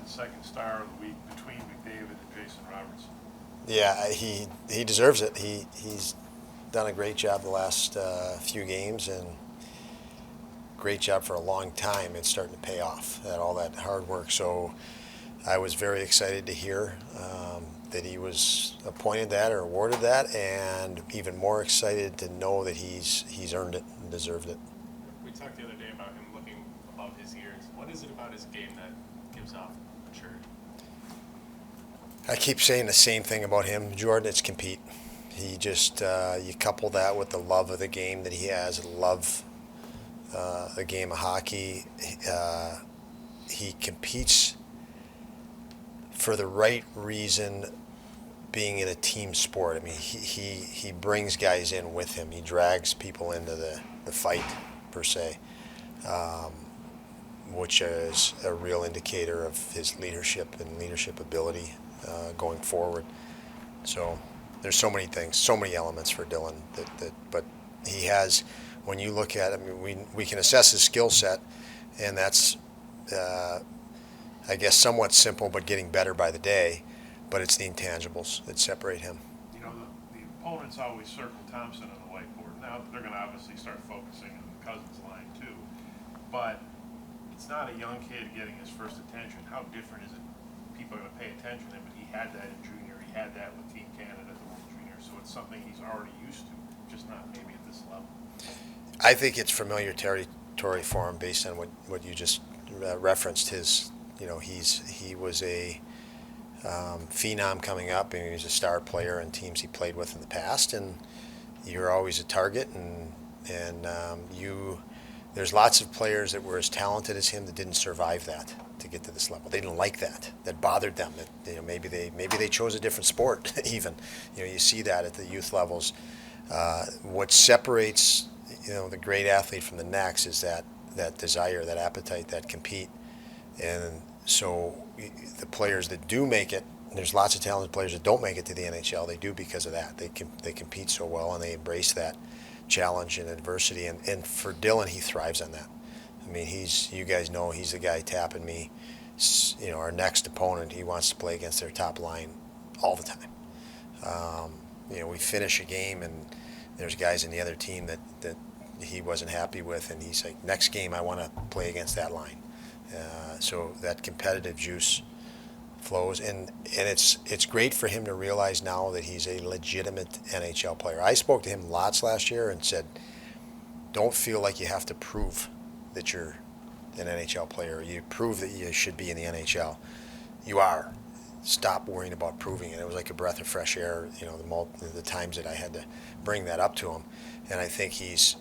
won second star of the week between McDavid and Jason Robertson. Yeah, he deserves it. He's done a great job the last few games, and great job for a long time. It's starting to pay off, that all that hard work. So I was very excited to hear that he was appointed that or awarded that, and even more excited to know that he's earned it and deserved it. We talked the other day about him looking above his years. What is it about his game that gives off maturity? I keep saying the same thing about him, Jordan. It's compete. He just you couple that with the love of the game that he has, love the game of hockey. He competes for the right reason, being in a team sport. I mean, he brings guys in with him. He drags people into the fight, per se, um, which is a real indicator of his leadership and leadership ability going forward. So there's so many things, so many elements for Dylan but he has, when you look at, I mean, we can assess his skill set, and that's, I guess, somewhat simple, but getting better by the day. But it's the intangibles that separate him. You know, the opponents always circle Thompson on the whiteboard. Now they're going to obviously start focusing on the Cozens line too. But it's not a young kid getting his first attention. How different is it? People are going to pay attention to him, but he had that in junior. He had that with Team Canada at the World Junior. So it's something he's already used to, just not maybe at this level. I think it's familiar territory for him based on what you just referenced. He was a phenom coming up, and he was a star player in teams he played with in the past, and you're always a target, and there's lots of players that were as talented as him that didn't survive that to get to this level. They didn't like that. That bothered them. That, maybe they chose a different sport even. You see that at the youth levels. What separates the great athlete from the next is that desire, that appetite, that compete. And so the players that do make it, there's lots of talented players that don't make it to the NHL. They do because of that. They compete so well, and they embrace that challenge and adversity. And for Dylan, he thrives on that. I mean, you guys know he's the guy tapping me. Our next opponent, he wants to play against their top line all the time. We finish a game, and there's guys in the other team that he wasn't happy with, and he's like, next game I want to play against that line. So that competitive juice flows, and it's great for him to realize now that he's a legitimate NHL player. I spoke to him lots last year and said, don't feel like you have to prove that you're an NHL player. You prove that you should be in the NHL. You are. Stop worrying about proving it. It was like a breath of fresh air, the times that I had to bring that up to him. And I think he's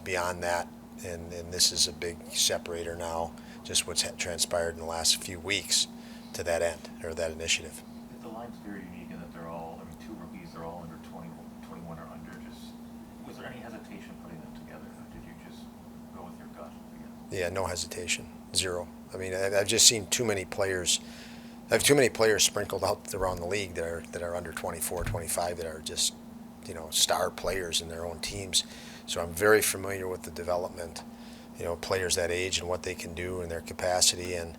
beyond that, and this is a big separator now, just what's transpired in the last few weeks to that end, or that initiative. The line's very unique in that they're all, two rookies, they're all under 20, 21 or under. Was there any hesitation putting them together, or did you just go with your gut together? Yeah, no hesitation, zero. I mean, I've just seen too many players. I have too many players sprinkled out around the league that are under 24, 25 that are just, star players in their own teams. So I'm very familiar with the development, players that age and what they can do and their capacity. And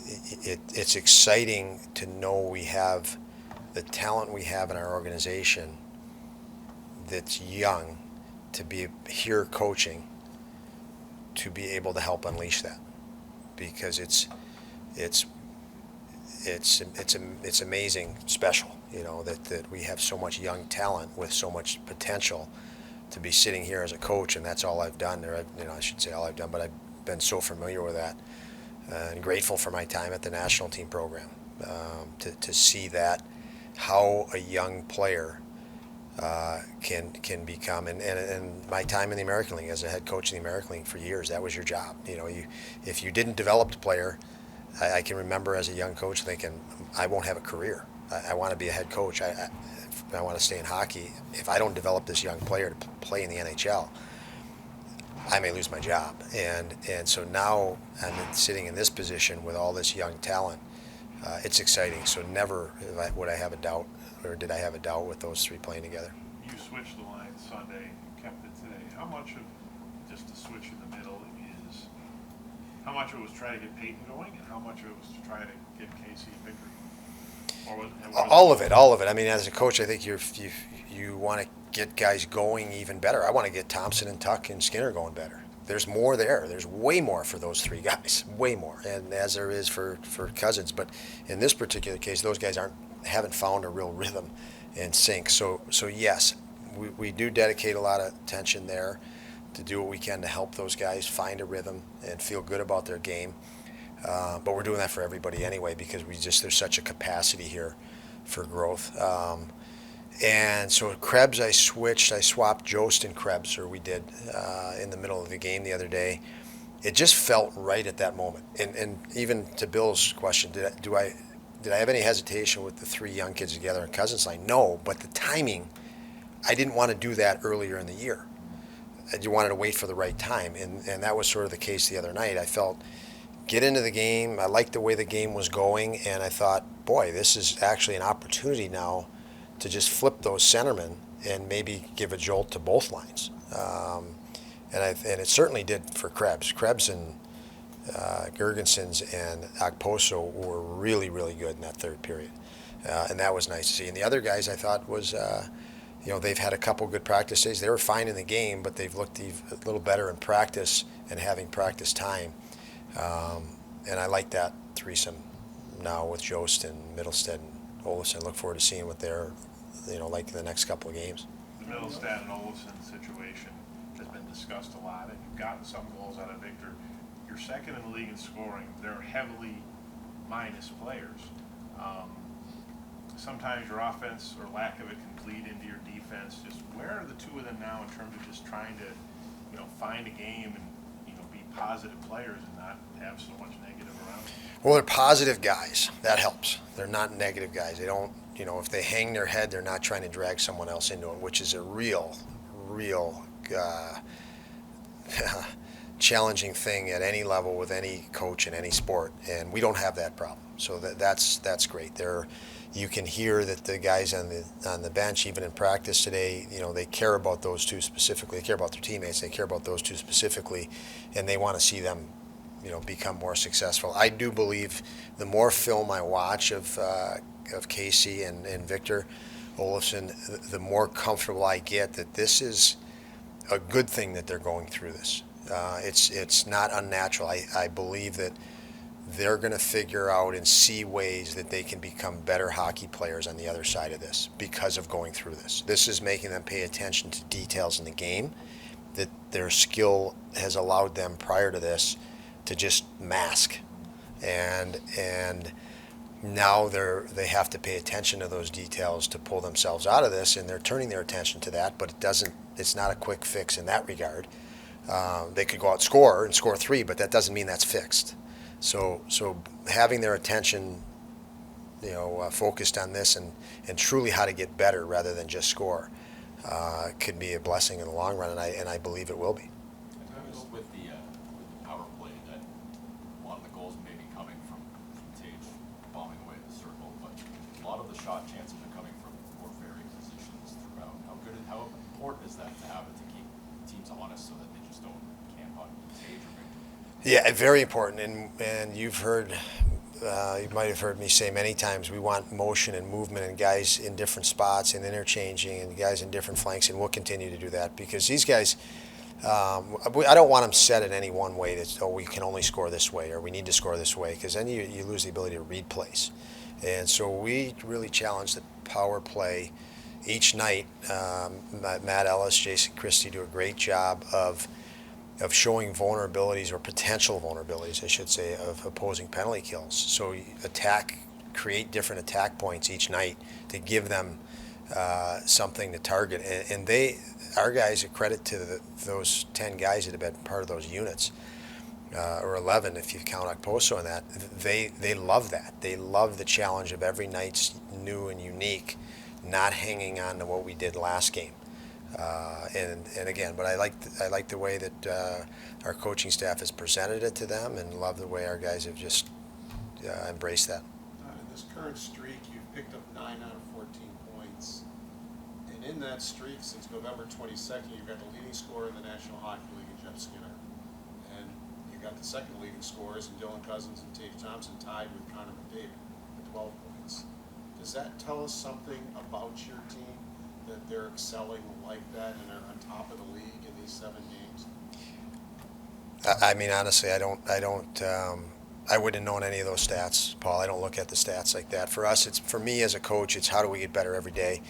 it's exciting to know we have the talent we have in our organization that's young to be here coaching, to be able to help unleash that, because it's amazing, special, that we have so much young talent with so much potential to be sitting here as a coach, and that's all I've done. Or I should say all I've done, but I've been so familiar with that, and grateful for my time at the national team program, to see that, how a young player can become, and my time in the American League as a head coach in the American League for years, that was your job. If you didn't develop the player, I can remember as a young coach thinking, I won't have a career. I want to be a head coach. I want to stay in hockey. If I don't develop this young player to play in the NHL, I may lose my job. And so now I'm sitting in this position with all this young talent. It's exciting. So never would I have a doubt, or did I have a doubt with those three playing together. You switched the line Sunday and kept it today. How much of just a switch in the middle is, how much of it was try to get Peyton going, and how much of it was to try to get Casey and Victor going? Or was it All of it, all of it. I mean, as a coach, I think you want to get guys going even better. I want to get Thompson and Tuck and Skinner going better. There's more there. There's way more for those three guys, way more, and as there is for Cozens. But in this particular case, those guys haven't found a real rhythm and sync. So yes, we do dedicate a lot of attention there to do what we can to help those guys find a rhythm and feel good about their game. But we're doing that for everybody anyway because there's such a capacity here for growth. And so Krebs, I swapped Jost and Krebs, or we did in the middle of the game the other day. It just felt right at that moment. And even to Bill's question, did I have any hesitation with the three young kids together in Cozens line? No, but the timing, I didn't want to do that earlier in the year. I wanted to wait for the right time, and that was sort of the case the other night. I felt get into the game. I liked the way the game was going, and I thought, boy, this is actually an opportunity now to just flip those centermen and maybe give a jolt to both lines. And it certainly did for Krebs. Krebs and Gergensons and Okposo were really, really good in that third period. And that was nice to see. And the other guys I thought was, they've had a couple good practice days. They were fine in the game, but they've looked a little better in practice and having practice time. And I like that threesome now with Jost and Middlestead and Olofsson. I look forward to seeing what they're, like in the next couple of games. The Middlestead and Olofsson situation has been discussed a lot, and you've gotten some goals out of Victor. You're second in the league in scoring. They're heavily minus players. Sometimes your offense or lack of it can bleed into your defense. Just where are the two of them now in terms of just trying to, find a game and, be positive players and not have so much negative around them? Well, they're positive guys. That helps. They're not negative guys. They don't, if they hang their head, they're not trying to drag someone else into it, which is a real challenging thing at any level with any coach in any sport. And we don't have that problem. So that's great. You can hear that the guys on the bench, even in practice today, they care about those two specifically. They care about their teammates. They care about those two specifically, and they want to see them, become more successful. I do believe the more film I watch of Casey and Victor Olofsson, the more comfortable I get that this is a good thing that they're going through this. It's not unnatural. I believe that they're going to figure out and see ways that they can become better hockey players on the other side of this because of going through this. This is making them pay attention to details in the game that their skill has allowed them prior to this to just mask. And now they have to pay attention to those details to pull themselves out of this, and they're turning their attention to that, but it's not a quick fix in that regard. They could go out and score 3, but that doesn't mean that's fixed. So having their attention, focused on this and truly how to get better rather than just score, could be a blessing in the long run, and I believe it will be. I noticed with the power play that a lot of the goals may be coming from Tage bombing away the circle, but a lot of the shot chances are coming from more varied positions throughout. How important is that to have it to keep teams honest so that they just don't camp on Tage or Victor? Yeah, very important, and you've heard, you might have heard me say many times, we want motion and movement and guys in different spots and interchanging and guys in different flanks, and we'll continue to do that because these guys, I don't want them set in any one way that, we can only score this way or we need to score this way, because then you lose the ability to read plays. And so we really challenge the power play each night. Matt Ellis, Jason Christie do a great job of showing vulnerabilities, or potential vulnerabilities, I should say, of opposing penalty kills. So create different attack points each night to give them something to target. And our guys, a credit to those 10 guys that have been part of those units, or 11 if you count Okposo in that, they love that. They love the challenge of every night's new and unique, not hanging on to what we did last game. And again, but I like the way that our coaching staff has presented it to them, and love the way our guys have just embraced that. In this current streak, you've picked up 9 out of 14 points, and in that streak, since November 22nd, you've got the leading scorer in the National Hockey League, Jeff Skinner, and you you got the second leading scorers in Dylan Cozens and Tage Thompson tied with Connor McDavid at 12 points. Does that tell us something about your team, that they're excelling like that and are on top of the league in these 7 games? I mean, honestly, I wouldn't have known any of those stats, Paul. I don't look at the stats like that. For us, for me as a coach, it's how do we get better every day.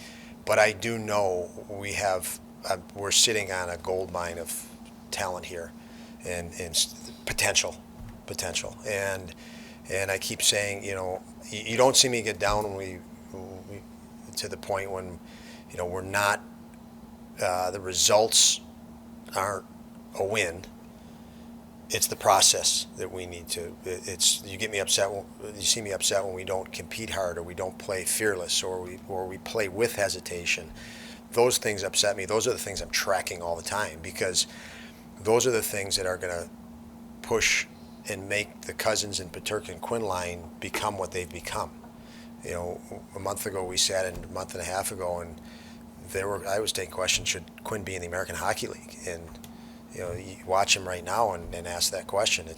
But I do know we're sitting on a gold mine of talent here, and potential, and I keep saying, you don't see me get down when we to the point when, we're not, the results aren't a win. It's the process that we need to. You get me upset. You see me upset when we don't compete hard, or we don't play fearless, or we play with hesitation. Those things upset me. Those are the things I'm tracking all the time, because those are the things that are going to push and make the Cozens and Peterkin Quinn line become what they've become. A month ago we sat in, a month and a half ago, and I was taking questions: should Quinn be in the American Hockey League? And you watch him right now and ask that question.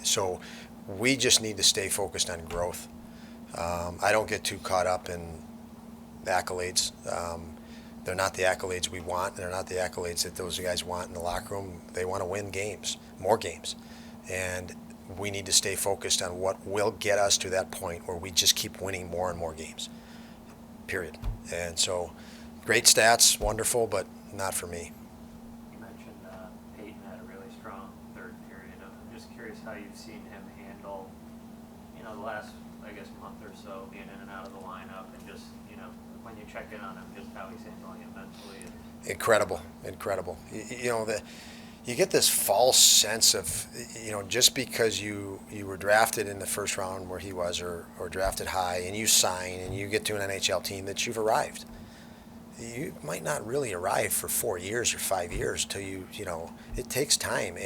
So we just need to stay focused on growth. I don't get too caught up in accolades. They're not the accolades we want. They're not the accolades that those guys want in the locker room. They want to win games, more games. And we need to stay focused on what will get us to that point where we just keep winning more and more games, period. And so great stats, wonderful, but not for me. You mentioned Peyton had a really strong third period. I'm just curious how you've seen him handle, the last, month or so, being in and out of the lineup, and just, when you check in on him, just how he's handling it mentally. Incredible. You get this false sense of, just because you were drafted in the first round where he was, or drafted high, and you sign and you get to an NHL team, that you've arrived. You might not really arrive for 4 years or 5 years till it takes time,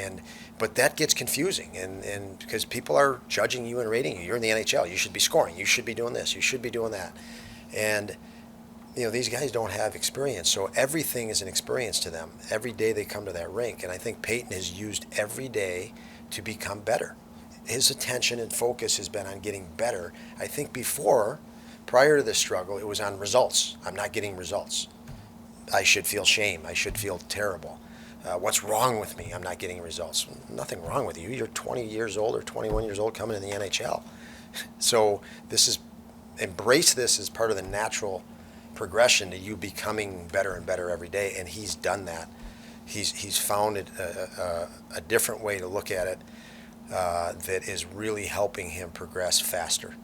but that gets confusing, and because people are judging you and rating you. You're in the NHL, you should be scoring, you should be doing this, you should be doing that, and these guys don't have experience, so everything is an experience to them. Every day they come to that rink, and I think Peyton has used every day to become better. His attention and focus has been on getting better. I think prior to this struggle, it was on results. I'm not getting results. I should feel shame. I should feel terrible. What's wrong with me? I'm not getting results. Nothing wrong with you. You're 20 years old or 21 years old coming in the NHL. So embrace this as part of the natural progression to you becoming better and better every day, and he's done that. He's found a different way to look at it that is really helping him progress faster.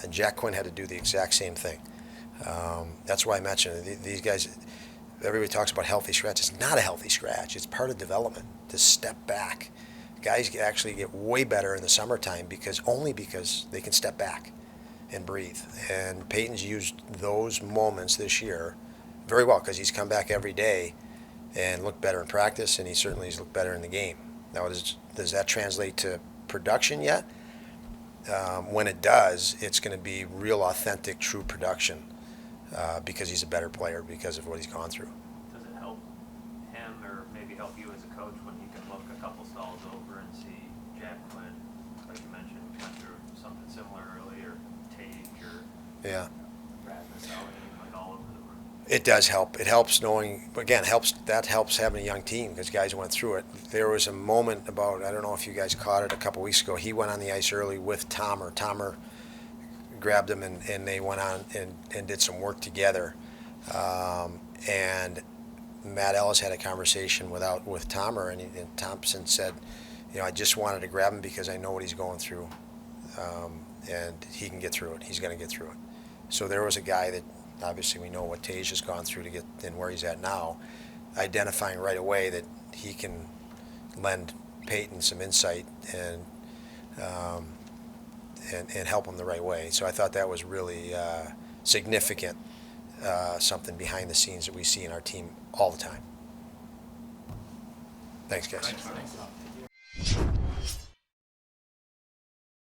And Jack Quinn had to do the exact same thing. That's why I mentioned it. These guys, everybody talks about healthy scratch. It's not a healthy scratch. It's part of development to step back. Guys actually get way better in the summertime because they can step back and breathe. And Peyton's used those moments this year very well, because he's come back every day and looked better in practice, and he certainly has looked better in the game. Now, does that translate to production yet? When it does, it's going to be real, authentic, true production, because he's a better player because of what he's gone through. Does it help him, or maybe help you as a coach, when you can look a couple stalls over and see Jack Quinn, like you mentioned, went through something similar earlier, Tage, or Yeah. Rasmus, like all over the room? It does help. It helps knowing, again, helps having a young team, because guys went through it. There was a moment I don't know if you guys caught it a couple weeks ago, he went on the ice early with Tomer. Tomer grabbed him, and they went on and did some work together. And Matt Ellis had a conversation with Tomer, and Thompson said, I just wanted to grab him because I know what he's going through, and he can get through it. He's going to get through it. So there was a guy that, obviously we know what Tage has gone through to get and where he's at now, identifying right away that he can lend Peyton some insight and help him the right way. So I thought that was really significant, something behind the scenes that we see in our team all the time. Thanks, guys. Thanks.